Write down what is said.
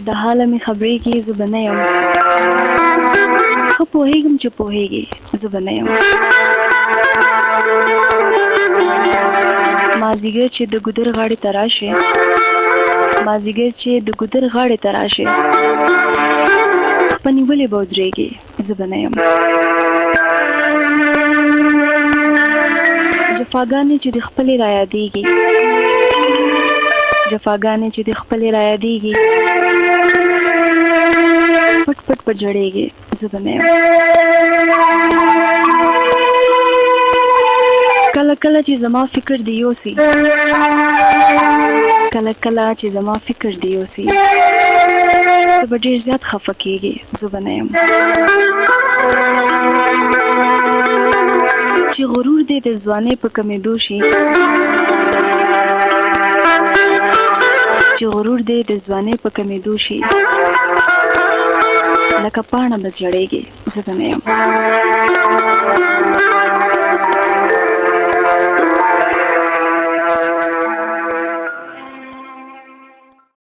چې د حاله مې خبرې کې زه به نه یم ښه پوهېږم چې پوهېږې زه به نه یم مازدیګر چې د ګودر غاړې ته راشې مازدیګر چې د ګودر غاړې ته راشې خپه نیولې به ودرېږې زه به نه یم جفاګانې چې د خپلې رایادېږي جفاګانې چې د خپلې رایادېږي پټ پټ په جړېږي زه به نه یم کله کله چې زما فکر دی یوسي کله کله چې زما فکر دی یوسي ته به ډېر زیات خفه کېږې زه به نه یم چې غرور دې د ځوانۍ په کمېدو شي چې غرور دې د ځوانۍ په کمېدو شي لکه پاڼه به زړېږې زه به نه یم